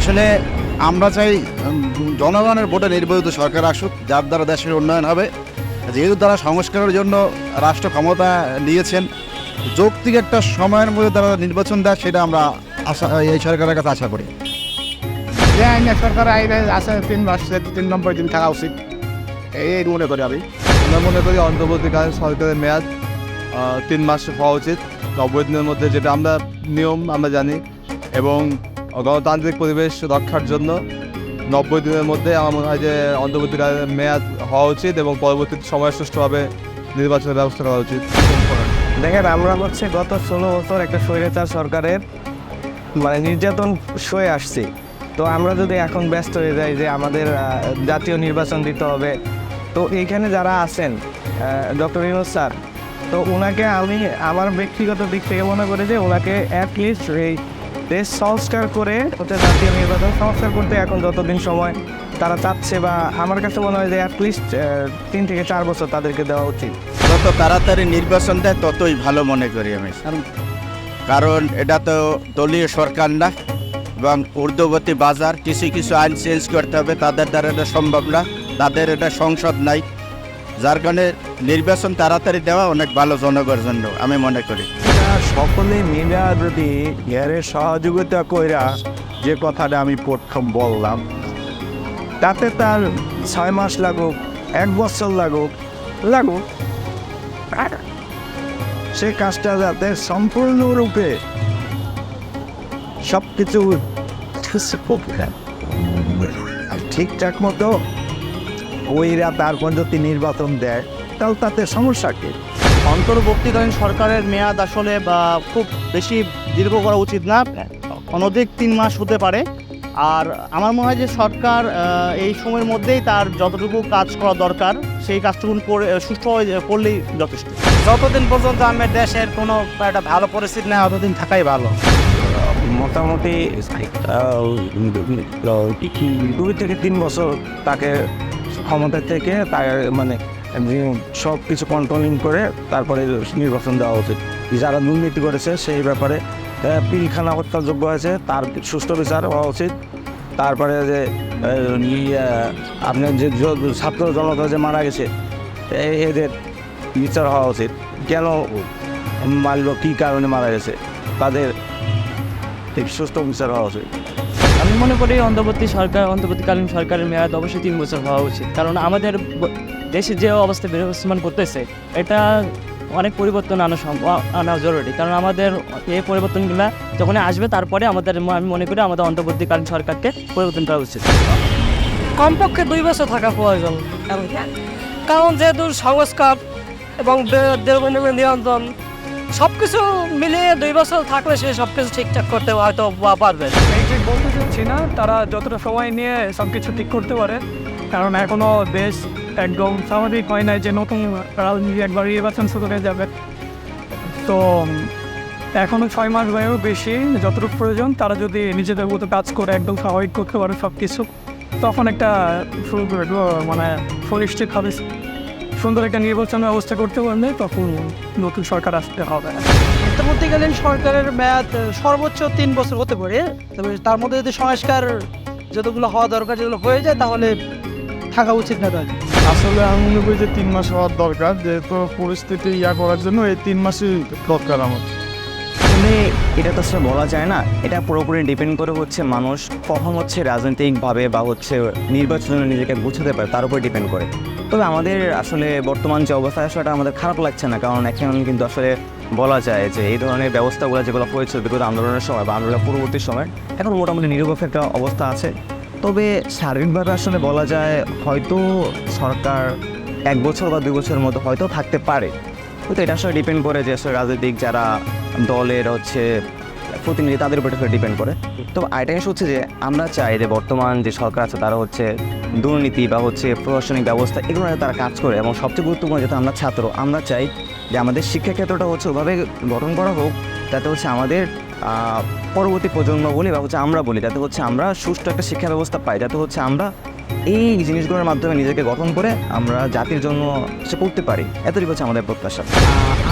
আসলে আমরা চাই জনগণের ভোটে নির্বাচিত সরকার আসুক, যার দ্বারা দেশের উন্নয়ন হবে। যেহেতু তারা সংস্কারের জন্য রাষ্ট্র ক্ষমতা নিয়েছেন, যৌক্তিক একটা সময়ের মধ্যে তারা নির্বাচন দেয়, সেটা আমরা এই সরকারের কাছে আশা করি। যে আইনে সরকার আইনে আছে 3 মাস 93 দিন থাকা উচিত, এই মনে করি আমি। আমরা মনে করি অন্তর্বর্তীকালীন সরকারের মেয়াদ 3 মাস হওয়া উচিত, 90 দিনের মধ্যে, যেটা আমরা নিয়ম আমরা জানি। এবং গণতান্ত্রিক পরিবেশ রক্ষার জন্য 90 দিনের মধ্যে আমার মনে হয় যে অন্তর্বর্তীকালীন মেয়াদ হওয়া উচিত এবং পরবর্তী সময় সুষ্ঠুভাবে নির্বাচনের ব্যবস্থা করা উচিত। দেখেন, আমরা গত 16 বছর একটা স্বৈরাচার সরকারের নির্যাতন সয়ে আসছি। তো আমরা যদি এখন ব্যস্ত হয়ে যাই যে আমাদের জাতীয় নির্বাচন দিতে হবে, তো এইখানে যারা আছেন ডক্টর ইউনূস স্যার, তো ওনাকে আমি আমার ব্যক্তিগত দিক থেকে মনে করি যে ওনাকে অ্যাটলিস্ট এই দেশ সংস্কার করে জাতীয় নির্বাচন সংস্কার করতে এখন যতদিন সময় তারা চাচ্ছে, বা আমার কাছে মনে হয় যে অ্যাটলিস্ট 3 থেকে 4 বছর তাদেরকে দেওয়া উচিত। যত তাড়াতাড়ি নির্বাচন দেয় ততই ভালো মনে করি আমি, কারণ এটা তো দলীয় সরকার না, এবং ঊর্ধ্বগতি বাজার, কিছু কিছু আইন চেঞ্জ করতে হবে, তাদের দ্বারা এটা সম্ভব না, তাদের এটা সংসদ নাই, যার কারণে নির্বাচন তাড়াতাড়ি দেওয়া অনেক ভালো জনগণের জন্য আমি মনে করি। সকলে মিলে যদি এর সহযোগিতা কইরা, যে কথাটা আমি প্রথম বললাম, তাতে তার 6 মাস লাগুক, 1 বছর লাগুক, সে কাজটা যাতে সম্পূর্ণরূপে সব কিছু ঠিকঠাক মতো ওইরা তারপর যদি নির্বাচন দেয়, তাহলে তাতে সমস্যা কি? অন্তর্বর্তীকালীন সরকারের মেয়াদ আসলে বা খুব বেশি দীর্ঘ করা উচিত না, অনধিক 3 মাস হতে পারে। আর আমার মনে হয় যে সরকার এই সময়ের মধ্যেই তার যতটুকু কাজ করা দরকার সেই কাজটুকু করে সুষ্ঠুভাবে করলেই যথেষ্ট। যতদিন পর্যন্ত আমার দেশের কোনো একটা ভালো পরিস্থিতি না, ততদিন থাকাই ভালো। মোটামুটি 2 থেকে 3 বছর তাকে ক্ষমতা থেকে সব কিছু কন্ট্রোলিং করে তারপরে নির্বাচন দেওয়া উচিত। যারা দুর্নীতি করেছে সেই ব্যাপারে পিলখানা হত্যাযোগ্য হয়েছে, তার সুষ্ঠু বিচার হওয়া উচিত। তারপরে যে আপনার যে ছাত্র জনতা যে মারা গেছে, এদের বিচার হওয়া উচিত। কেন মারল, কী কারণে মারা গেছে, তাদের সুষ্ঠু বিচার হওয়া উচিত। আমি মনে করি অন্তর্বর্তীকালীন সরকারের মেয়াদ অবশ্যই 3 বছর হওয়া উচিত, কারণ আমাদের দেশে যে অবস্থা বিরাজমান করতেছে, এটা অনেক পরিবর্তন আনা জরুরি। কারণ আমাদের এই পরিবর্তনগুলো যখন আসবে, তারপরে আমি মনে করি আমাদের অন্তর্বর্তীকালীন সরকারকে পরিবর্তন করা উচিত। কমপক্ষে 2 বছর থাকা প্রয়োজন, কারণ যেহেতু সংস্কার এবং নিয়ন্ত্রণ সব কিছু মিলিয়ে 2 বছর থাকলে সে সব কিছু ঠিকঠাক করতে হয়তো পারবে। এই ঠিক বলতে চাচ্ছি না তারা যতটা সময় নিয়ে সব কিছু ঠিক করতে পারে, কারণ এখনও দেশ একদম স্বাভাবিক হয় নাই যে নতুন রাজনীতি একবার নির্বাচন শুরু হয়ে যাবে। তো এখনও 6 মাস বয়েও বেশি যতটুকু প্রয়োজন, তারা যদি নিজেদের মতো কাজ করে একদম স্বাভাবিক করতে পারে সব কিছু, তখন একটা সুনিশ্চিত হবে সুন্দর একটা নির্বাচন ব্যবস্থা করতে পারলে তখন নতুন সরকার আসতে হবে। অন্তর্বর্তীকালীন সরকারের মেয়াদ সর্বোচ্চ 3 বছর হতে পারে, তবে তার মধ্যে যদি সংস্কার যতগুলো হওয়া দরকার যেগুলো হয়ে যায়, তাহলে থাকা উচিত না তাদের। আসলে আমি মনে করি যে 3 মাস হওয়ার দরকার, যেহেতু পরিস্থিতি করার জন্য এই 3 মাসই দরকার আমার। এটা তো আসলে বলা যায় না, এটা পুরোপুরি ডিপেন্ড করে মানুষ কখন রাজনৈতিকভাবে বা নির্বাচনে নিজেকে গুছাতে পারে, তার উপর ডিপেন্ড করে। তবে আমাদের আসলে বর্তমান যে অবস্থা, আসলে আমাদের খারাপ লাগছে না, কারণ এখন কিন্তু আসলে বলা যায় যে এই ধরনের ব্যবস্থাগুলো যেগুলো হয়েছিল বিগত আন্দোলনের সময় বা আন্দোলনের পূর্ববর্তী সময়, এখন মোটামুটি নিরপেক্ষ একটা অবস্থা আছে। তবে শারীরিকভাবে আসলে বলা যায় হয়তো সরকার 1 বছর বা 2 বছরের মতো হয়তো থাকতে পারে। হয়তো এটা আসলে ডিপেন্ড করে যে আসলে রাজনৈতিক যারা দলের প্রতিনিধি, তাদের উপর ডিপেন্ড করে। তো আরেকটা জিনিস যে আমরা চাই যে বর্তমান যে সরকার আছে তারা দুর্নীতি বা প্রশাসনিক ব্যবস্থা এগুলো তারা কাজ করে, এবং সবচেয়ে গুরুত্বপূর্ণ যেটা আমরা ছাত্র, আমরা চাই যে আমাদের শিক্ষাক্ষেত্রটা ওভাবে গঠন করা হোক যাতে আমাদের পরবর্তী প্রজন্ম বলি বা আমরা বলি, যাতে আমরা সুষ্ঠু একটা শিক্ষা ব্যবস্থা পাই, যাতে আমরা এই জিনিসগুলোর মাধ্যমে নিজেকে গঠন করে আমরা জাতির জন্য সে করতে পারি, এতটুকু আমাদের প্রত্যাশা।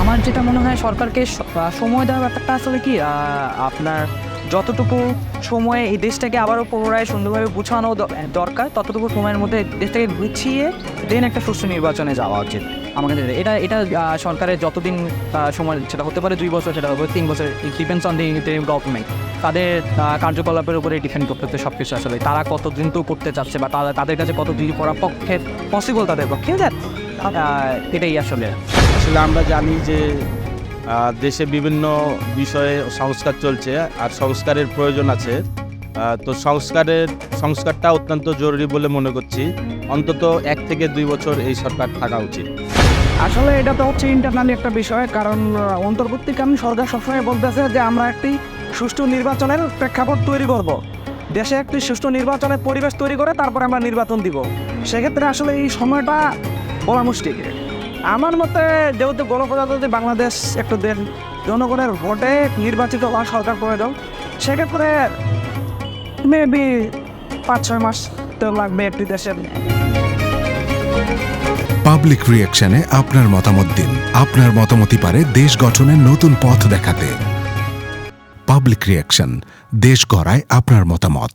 আমার যেটা মনে হয় সরকারকে সময় দেওয়ার ব্যাপারটা আসলে কি, আপনার যতটুকু সময়ে এই দেশটাকে আবারও পুনরায় সুন্দরভাবে গুছানো দরকার, ততটুকু সময়ের মধ্যে দেশটাকে গুছিয়ে দেন একটা সুষ্ঠু নির্বাচনে যাওয়া উচিত আমাদের। এটা সরকারের যতদিন সময়, সেটা হতে পারে 2 বছর, সেটা হতে পারে 3 বছর, it depends on the government. তাদের কার্যকলাপের উপরে ডিপেন্ড করতে সব কিছু। আসলে তারা কত দিন তো করতে চাচ্ছে বা তাদের কাছে কত দিন করা পক্ষে পসিবল তাদের পক্ষে, এটাই আসলে। আসলে আমরা জানি যে দেশে বিভিন্ন বিষয়ে সংস্কার চলছে আর সংস্কারের প্রয়োজন আছে। তো সংস্কারটা অত্যন্ত জরুরি বলে মনে করছি। অন্তত 1 থেকে 2 বছর এই সরকার থাকা উচিত। আসলে এটা তো হচ্ছে ইন্টারনালি একটা বিষয়, কারণ অন্তর্বর্তীকালীন সরকার সবসময় বলতেছে যে আমরা একটি সুষ্ঠু নির্বাচনের প্রেক্ষাপট তৈরি করব, দেশে একটি সুষ্ঠু নির্বাচনের পরিবেশ তৈরি করে তারপরে আমরা নির্বাচন দিব। সেক্ষেত্রে আসলে এই সময়টা বলা মুশকিল। আমার মতে যেহেতু গণপ্রজাতন্ত্রী বাংলাদেশ একটা দেশ, জনগণের ভোটে নির্বাচিত হওয়া সরকার প্রয়োজন, সেক্ষেত্রে মেবি 5-6 মাস তো লাগবে একটি দেশের। পাবলিক রিঅ্যাকশনে আপনার মতামত দিন। আপনার মতামতই পারে দেশ গঠনের নতুন পথ দেখাতে। পাবলিক রিঅ্যাকশন, দেশ গড়ায় আপনার মতামত।